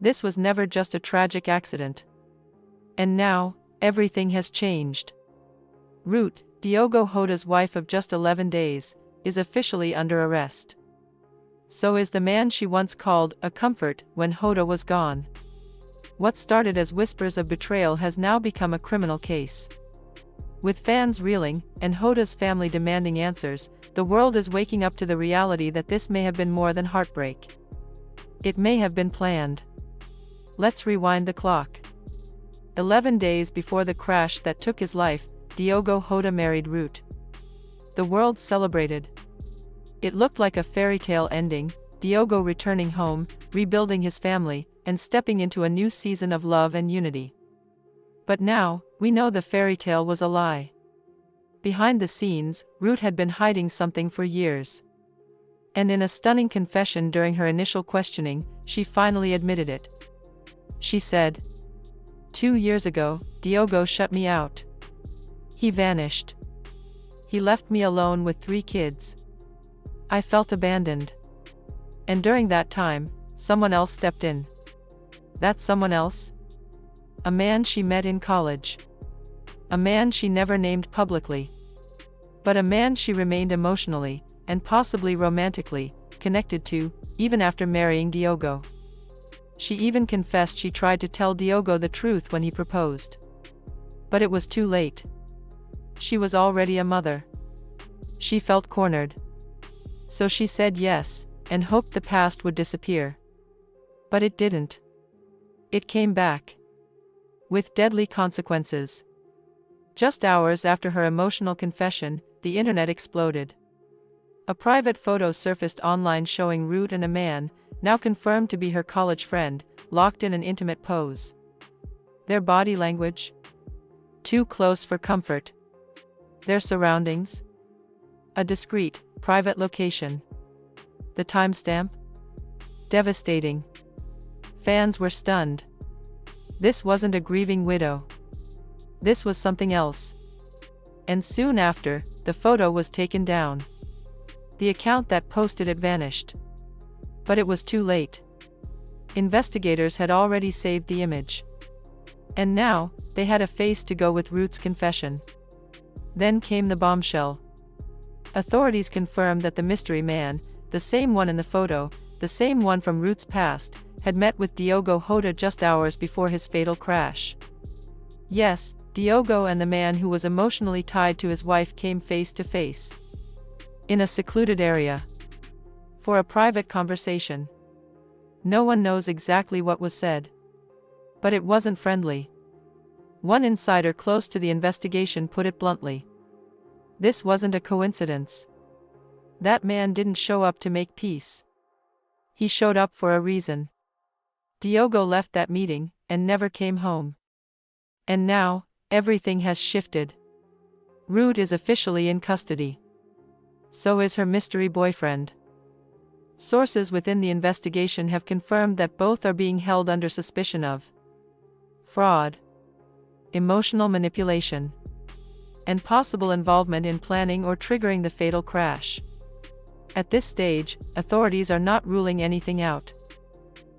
This was never just a tragic accident. And now, everything has changed. Rute, Diogo Jota's wife of just 11 days, is officially under arrest. So is the man she once called a comfort when Jota was gone. What started as whispers of betrayal has now become a criminal case. With fans reeling, and Jota's family demanding answers, the world is waking up to the reality that this may have been more than heartbreak. It may have been planned. Let's rewind the clock. 11 days before the crash that took his life, Diogo Jota married Rute. The world celebrated. It looked like a fairy tale ending, Diogo returning home, rebuilding his family, and stepping into a new season of love and unity. But now, we know the fairy tale was a lie. Behind the scenes, Rute had been hiding something for years. And in a stunning confession during her initial questioning, she finally admitted it. She said, "2 years ago, Diogo shut me out. He vanished. He left me alone with 3 kids. I felt abandoned. And during that time, someone else stepped in. That someone else? A man she met in college. A man she never named publicly. But a man she remained emotionally, and possibly romantically, connected to, even after marrying Diogo. She even confessed she tried to tell Diogo the truth when he proposed. But it was too late. She was already a mother. She felt cornered. So she said yes, and hoped the past would disappear. But it didn't. It came back. With deadly consequences. Just hours after her emotional confession, the internet exploded. A private photo surfaced online showing Rute and a man, now confirmed to be her college friend, locked in an intimate pose. Their body language? Too close for comfort. Their surroundings? A discreet, private location. The timestamp? Devastating. Fans were stunned. This wasn't a grieving widow. This was something else. And soon after, the photo was taken down. The account that posted it vanished. But it was too late. Investigators had already saved the image. And now, they had a face to go with Rute's confession. Then came the bombshell. Authorities confirmed that the mystery man, the same one in the photo, the same one from Rute's past, had met with Diogo Jota just hours before his fatal crash. Yes, Diogo and the man who was emotionally tied to his wife came face to face. In a secluded area. For a private conversation. No one knows exactly what was said. But it wasn't friendly. One insider close to the investigation put it bluntly. This wasn't a coincidence. That man didn't show up to make peace. He showed up for a reason. Diogo left that meeting, and never came home. And now, everything has shifted. Rute is officially in custody. So is her mystery boyfriend. Sources within the investigation have confirmed that both are being held under suspicion of fraud, emotional manipulation, and possible involvement in planning or triggering the fatal crash. At this stage, authorities are not ruling anything out.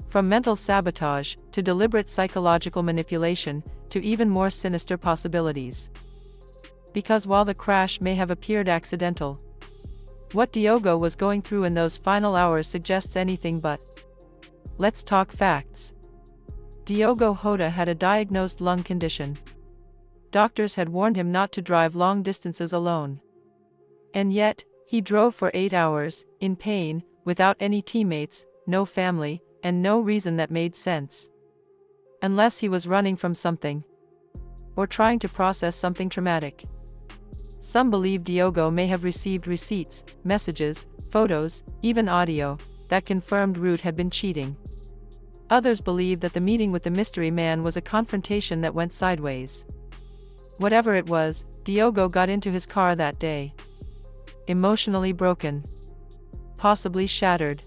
From mental sabotage, to deliberate psychological manipulation, to even more sinister possibilities. Because while the crash may have appeared accidental, what Diogo was going through in those final hours suggests anything but. Let's talk facts. Diogo Jota had a diagnosed lung condition. Doctors had warned him not to drive long distances alone. And yet, he drove for 8 hours, in pain, without any teammates, no family, and no reason that made sense. Unless he was running from something. Or trying to process something traumatic. Some believe Diogo may have received receipts, messages, photos, even audio, that confirmed Rute had been cheating. Others believe that the meeting with the mystery man was a confrontation that went sideways. Whatever it was, Diogo got into his car that day. Emotionally broken. Possibly shattered.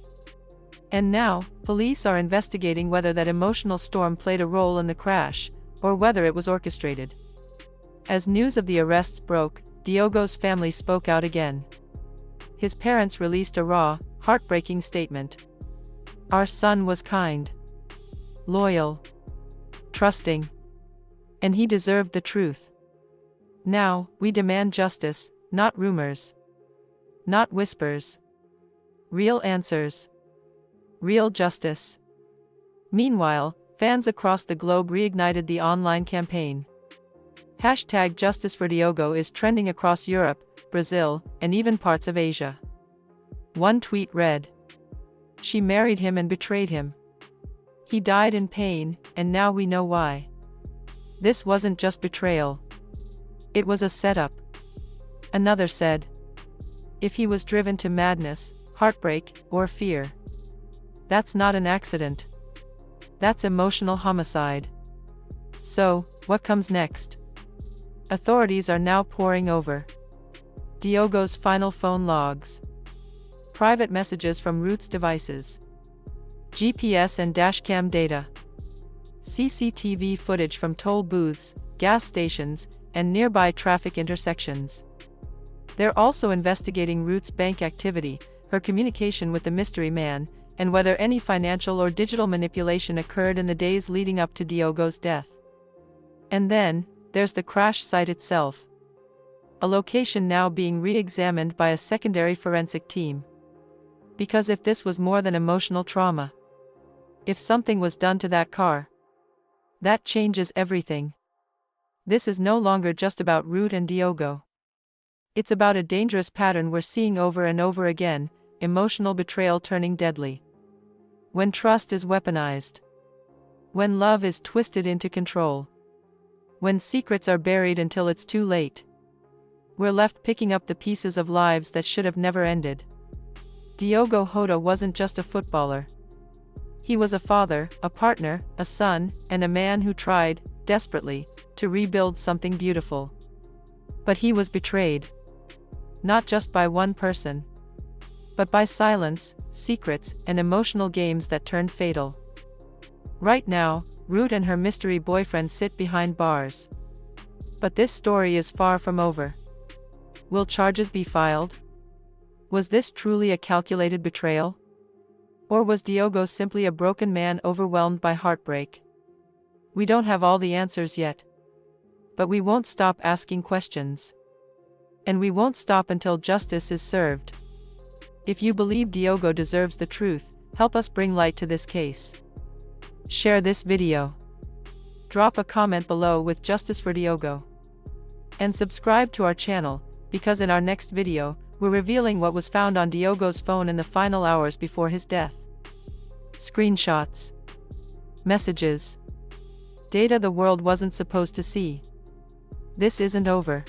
And now, police are investigating whether that emotional storm played a role in the crash, or whether it was orchestrated. As news of the arrests broke, Diogo's family spoke out again. His parents released a raw, heartbreaking statement. "Our son was kind. loyal, trusting. And he deserved the truth. Now, we demand justice, not rumors. Not whispers. Real answers. Real justice. Meanwhile, fans across the globe reignited the online campaign. Hashtag Justice for Diogo is trending across Europe, Brazil, and even parts of Asia. One tweet read, "She married him and betrayed him. He died in pain, and now we know why. This wasn't just betrayal. It was a setup." Another said, "If he was driven to madness, heartbreak, or fear, that's not an accident. That's emotional homicide." So, what comes next? Authorities are now poring over Diogo's final phone logs, private messages from Rute's devices, GPS and dashcam data, CCTV footage from toll booths, gas stations, and nearby traffic intersections. They're also investigating Rute's bank activity, her communication with the mystery man, and whether any financial or digital manipulation occurred in the days leading up to Diogo's death. And then, there's the crash site itself. A location now being re-examined by a secondary forensic team. Because if this was more than emotional trauma, if something was done to that car, that changes everything. This is no longer just about Rute and Diogo. It's about a dangerous pattern we're seeing over and over again, emotional betrayal turning deadly. When trust is weaponized. When love is twisted into control. When secrets are buried until it's too late. We're left picking up the pieces of lives that should have never ended. Diogo Jota wasn't just a footballer. He was a father, a partner, a son, and a man who tried, desperately, to rebuild something beautiful. But he was betrayed. Not just by one person, but by silence, secrets, and emotional games that turned fatal. Right now, Rute and her mystery boyfriend sit behind bars. But this story is far from over. Will charges be filed? Was this truly a calculated betrayal? Or was Diogo simply a broken man overwhelmed by heartbreak? We don't have all the answers yet. But we won't stop asking questions. And we won't stop until justice is served. If you believe Diogo deserves the truth, help us bring light to this case. Share this video. Drop a comment below with Justice for Diogo. And subscribe to our channel, because in our next video, we're revealing what was found on Diogo's phone in the final hours before his death. Screenshots. Messages. Data the world wasn't supposed to see. This isn't over.